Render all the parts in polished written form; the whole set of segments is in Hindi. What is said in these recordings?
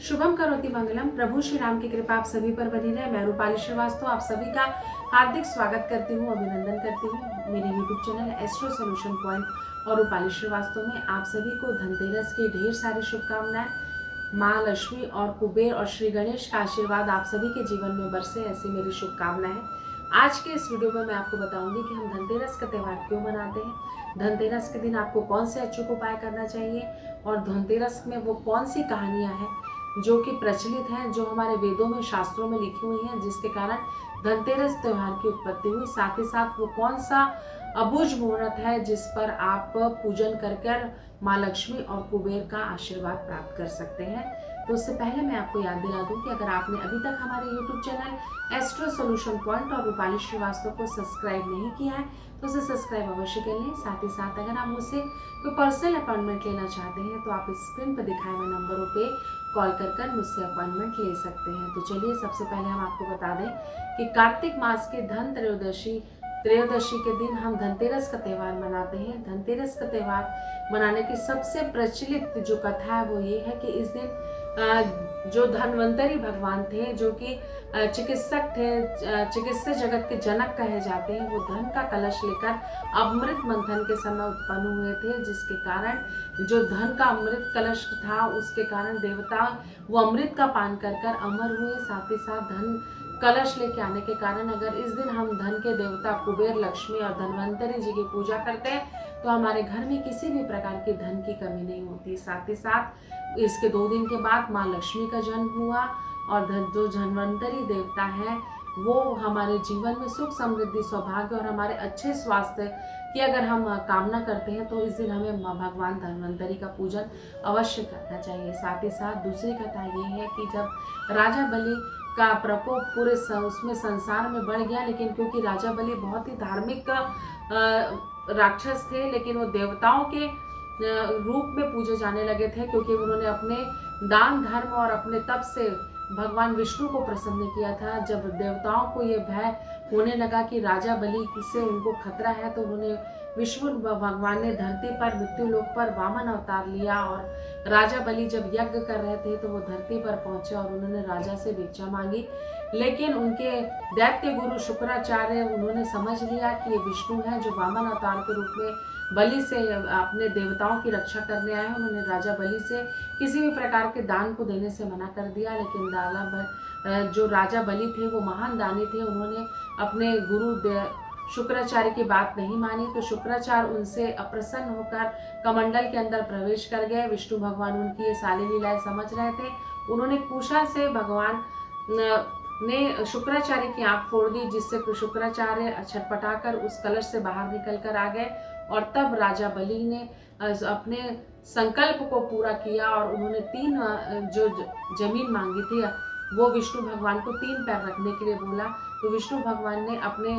शुभम करोति मंगलम। प्रभु श्री राम की कृपा आप सभी पर बनी रहे। मैं रूपाली श्रीवास्तव आप सभी का हार्दिक स्वागत करती हूँ, अभिनंदन करती हूँ। मेरे YouTube channel astro solution point और रूपाली श्रीवास्तव में आप सभी को धनतेरस की ढेर सारी शुभकामनाएं। माँ लक्ष्मी और कुबेर और श्री गणेश का आशीर्वाद आप सभी के जीवन में बरसे, ऐसी मेरी शुभकामनाएं है। आज के इस वीडियो में मैं आपको बताऊंगी कि हम धनतेरस का त्यौहार क्यों मनाते हैं, धनतेरस के दिन आपको कौन से अचूक उपाय करना चाहिए और धनतेरस में वो कौन सी कहानियां हैं जो कि प्रचलित हैं, जो हमारे वेदों में शास्त्रों में लिखी हुई हैं, जिसके कारण धनतेरस त्योहार की उत्पत्ति हुई। साथ ही साथ वो कौन सा अबुझ मुहूर्त है जिस पर आप पूजन कर माँ लक्ष्मी और कुबेर का आशीर्वाद प्राप्त कर सकते हैं। तो उससे पहले मैं आपको याद दिला दूं कि अगर आपने अभी तक हमारे YouTube channel astro solution point और रूपाली श्रीवास्तव को सब्सक्राइब नहीं किया है तो उसे सब्सक्राइब अवश्य कर लें। साथ ही साथ अगर आप मुझसे कोई पर्सनल अपॉइंटमेंट लेना चाहते हैं तो आप स्क्रीन पर दिखाए हुए नंबरों पे कॉल कर मुझसे अपॉइंटमेंट ले सकते हैं। तो चलिए सबसे पहले हम आपको बता दें कि कार्तिक मास के धन त्रयोदशी के दिन हम धनतेरस का त्यौहार मनाते हैं। धनतेरस का त्यौहार मनाने की सबसे प्रचलित जो कथा है वो ये है कि इस दिन जो धन्वंतरी भगवान थे, जो कि चिकित्सक थे, चिकित्सा जगत के जनक कहे जाते हैं, वो धन का कलश लेकर अमृत मंथन के समय उत्पन्न हुए थे, जिसके कारण जो धन का अमृत कलश था उसके कारण देवता वो अमृत का पान कर अमर हुए। साथ ही साथ धन कलश लेके आने के कारण अगर इस दिन हम धन के देवता कुबेर, लक्ष्मी और धन्वंतरी जी की पूजा करते हैं तो हमारे घर में किसी भी प्रकार की धन की कमी नहीं होती। साथ ही साथ इसके 2 दिन के बाद माँ लक्ष्मी का जन्म हुआ और जो धन्वंतरी देवता है वो हमारे जीवन में सुख, समृद्धि, सौभाग्य और हमारे अच्छे स्वास्थ्य की अगर हम कामना करते हैं तो इस दिन हमें भगवान धन्वंतरी का पूजन अवश्य करना चाहिए। साथ ही साथ दूसरी कथा ये है कि जब राजा बलि का प्रकोप पूरे उसमें संसार में बढ़ गया, लेकिन क्योंकि राजा बलि बहुत ही धार्मिक राक्षस थे, लेकिन वो देवताओं के रूप में पूजे जाने लगे थे, क्योंकि उन्होंने अपने दान धर्म और अपने तप से भगवान विष्णु को प्रसन्न किया था। जब देवताओं को ये भय होने लगा कि राजा बलि से उनको खतरा है तो उन्होंने विष्णु भगवान ने धरती पर, मृत्यु लोक पर वामन अवतार लिया और राजा बलि जब यज्ञ कर रहे थे तो वो धरती पर पहुंचे और उन्होंने राजा से भिक्षा मांगी, लेकिन उनके दैत्य गुरु शुक्राचार्य उन्होंने समझ लिया कि ये विष्णु है जो वामन अवतार के रूप में बलि से अपने देवताओं की रक्षा करने आए हैं। उन्होंने राजा बलि से किसी भी प्रकार के दान को देने से मना कर दिया, लेकिन जो राजा बलि थे वो महान दानी थे, उन्होंने अपने गुरु शुक्राचार्य की बात नहीं मानी। तो शुक्राचार्य उनसे अप्रसन्न होकर कमंडल के अंदर प्रवेश कर गए। विष्णु भगवान उनकी ये सारी लीलाएं समझ रहे थे। उन्होंने कुशा से भगवान ने शुक्राचार्य की आंख फोड़ दी, जिससे शुक्राचार्य छटपटाकर उस कलश से बाहर निकल कर आ गए और तब राजा बलि ने अपने संकल्प को पूरा किया और उन्होंने 3 जो जमीन मांगी थी वो विष्णु भगवान को 3 पैर रखने के लिए बोला। तो विष्णु भगवान ने अपने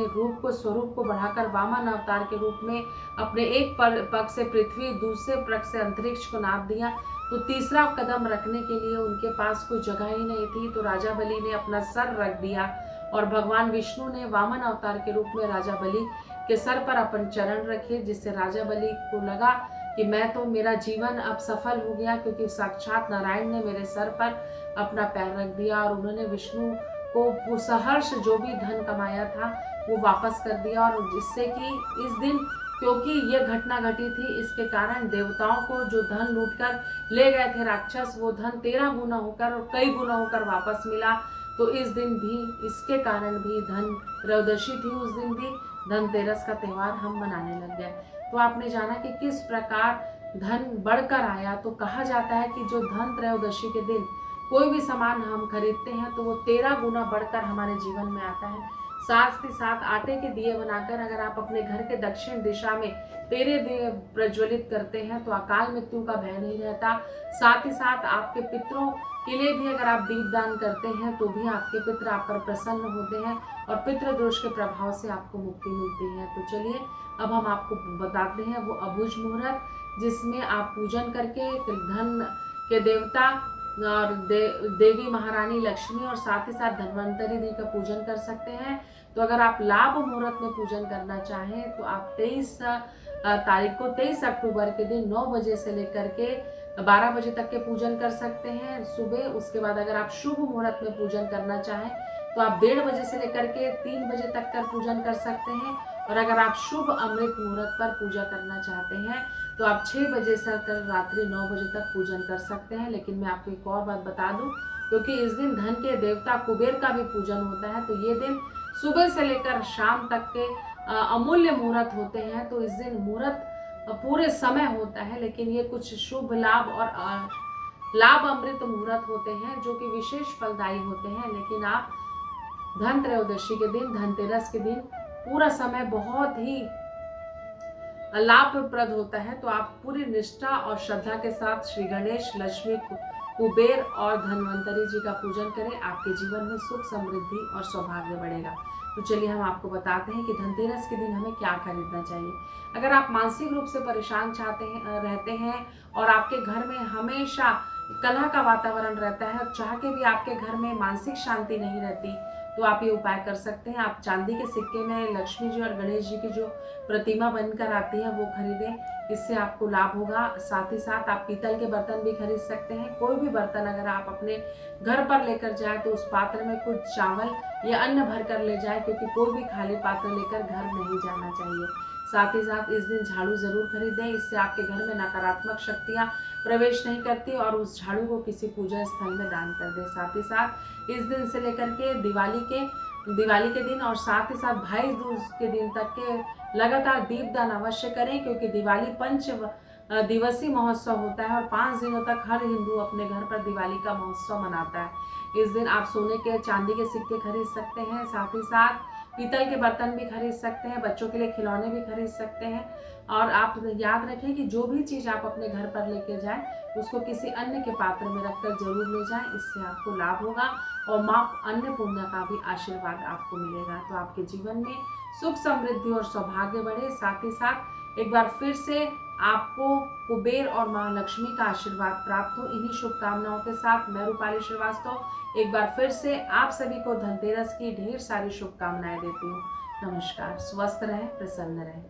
स्वरूप को बढ़ाकर वामन अवतार के रूप में अपने एक पग से पृथ्वी, दूसरे पग से अंतरिक्ष को नाप दिया। तो तीसरा कदम रखने के लिए उनके पास कोई जगह ही नहीं थी, तो राजा बलि ने अपना सर रख दिया और भगवान विष्णु ने वामन अवतार के रूप में राजा बलि के सर पर अपन चरण रखे, जिससे राजा बलि को लगा कि मेरा जीवन अब सफल हो गया, क्योंकि साक्षात नारायण ने मेरे सर पर अपना पैर रख दिया और उन्होंने विष्णु को वो सहर्ष जो भी धन कमाया था वो वापस कर दिया। और जिससे कि इस दिन, क्योंकि ये घटना घटी थी, इसके कारण देवताओं को जो धन लूटकर ले गए थे राक्षस, वो धन 13 गुना होकर और कई गुना होकर वापस मिला। तो इस दिन भी, इसके कारण भी धन त्रयोदशी थी, उस दिन भी धनतेरस का त्यौहार हम मनाने लग गए। तो आपने जाना कि किस प्रकार धन बढ़कर आया। तो कहा जाता है कि जो धन त्रयोदशी के दिन कोई भी सामान हम खरीदते हैं तो वो 13 गुना बढ़कर हमारे जीवन में आता है। साथ ही साथ आटे के दिए बनाकर अगर आप अपने घर के दक्षिण दिशा में 13 दिए प्रज्वलित करते हैं तो अकाल मृत्यु का भय नहीं रहता। साथ ही साथ आपके पितरों के लिए भी अगर आप दीप दान करते हैं तो भी आपके पितर आप पर प्रसन्न होते हैं और पितृ दोष के प्रभाव से आपको मुक्ति मिलती है। तो चलिए अब हम आपको बताते हैं वो अबुझ मुहूर्त जिसमें आप पूजन करके धन के देवता और देवी महारानी लक्ष्मी और साथ ही साथ धन्वंतरी जी का पूजन कर सकते हैं। तो अगर आप लाभ मुहूर्त में पूजन करना चाहें तो आप 23 तारीख को 23 अक्टूबर के दिन 9 बजे से लेकर के 12 बजे तक के पूजन कर सकते हैं सुबह। उसके बाद अगर आप शुभ मुहूर्त में पूजन करना चाहें तो आप 1:30 बजे से लेकर के 3 बजे तक का पूजन कर सकते हैं। और अगर आप शुभ अमृत मुहूर्त पर पूजा करना चाहते हैं तो आप 6 बजे से लेकर रात्रि 9 बजे तक पूजन कर सकते हैं। लेकिन मैं आपको एक और बात बता दूं, क्योंकि इस दिन धन के देवता कुबेर का भी पूजन होता है, तो ये दिन सुबह से लेकर शाम तक के अमूल्य मुहूर्त होते हैं। तो इस दिन मुहूर्त पूरे समय होता है, लेकिन ये कुछ शुभ लाभ और लाभ अमृत मुहूर्त होते हैं जो कि विशेष फलदायी होते हैं। लेकिन आप धन त्रयोदशी के दिन, धनतेरस के दिन पूरा समय बहुत ही लाभप्रद होता है। तो आप पूरी निष्ठा और श्रद्धा के साथ श्री गणेश, लक्ष्मी, कुबेर और धन्वंतरी जी का पूजन करें। आपके जीवन में सुख, समृद्धि और सौभाग्य बढ़ेगा। तो चलिए हम आपको बताते हैं कि धनतेरस के दिन हमें क्या खरीदना चाहिए। अगर आप मानसिक रूप से परेशान रहते हैं और आपके घर में हमेशा कलह का वातावरण रहता है और चाह के भी आपके घर में मानसिक शांति नहीं रहती, तो आप ये उपाय कर सकते हैं। आप चांदी के सिक्के में लक्ष्मी जी और गणेश जी की जो प्रतिमा बनकर आती है वो खरीदें, इससे आपको लाभ होगा। साथ ही साथ आप पीतल के बर्तन भी खरीद सकते हैं। कोई भी बर्तन अगर आप अपने घर पर लेकर जाए तो उस पात्र में कुछ चावल या अन्न भर कर ले जाए, क्योंकि कोई भी खाली पात्र लेकर घर नहीं जाना चाहिए। साथ ही साथ इस दिन झाड़ू जरूर खरीदें, इससे आपके घर में नकारात्मक शक्तियां प्रवेश नहीं करती, और उस झाड़ू को किसी पूजा स्थल में दान कर दें। साथ ही साथ इस दिन से लेकर के दिवाली के दिन और साथ ही साथ भाई दूज के दिन तक के लगातार दीपदान अवश्य करें, क्योंकि दिवाली 5 दिवसीय महोत्सव होता है और 5 दिनों तक हर हिंदू अपने घर पर दिवाली का महोत्सव मनाता है। इस दिन आप सोने के, चांदी के सिक्के खरीद सकते हैं, साथ ही साथ पीतल के बर्तन भी खरीद सकते हैं, बच्चों के लिए खिलौने भी खरीद सकते हैं। और आप याद रखें कि जो भी चीज़ आप अपने घर पर लेके जाएं उसको किसी अन्य के पात्र में रखकर जरूर ले जाएं, इससे आपको लाभ होगा और माँ अन्नपूर्णा का भी आशीर्वाद आपको मिलेगा। तो आपके जीवन में सुख, समृद्धि और सौभाग्य बढ़े। साथ ही साथ एक बार फिर से आपको कुबेर और माँ लक्ष्मी का आशीर्वाद प्राप्त हो। इन्हीं शुभकामनाओं के साथ मैं रूपाली श्रीवास्तव एक बार फिर से आप सभी को धनतेरस की ढेर सारी शुभकामनाएं देती हूँ। नमस्कार। स्वस्थ रहें, प्रसन्न रहें।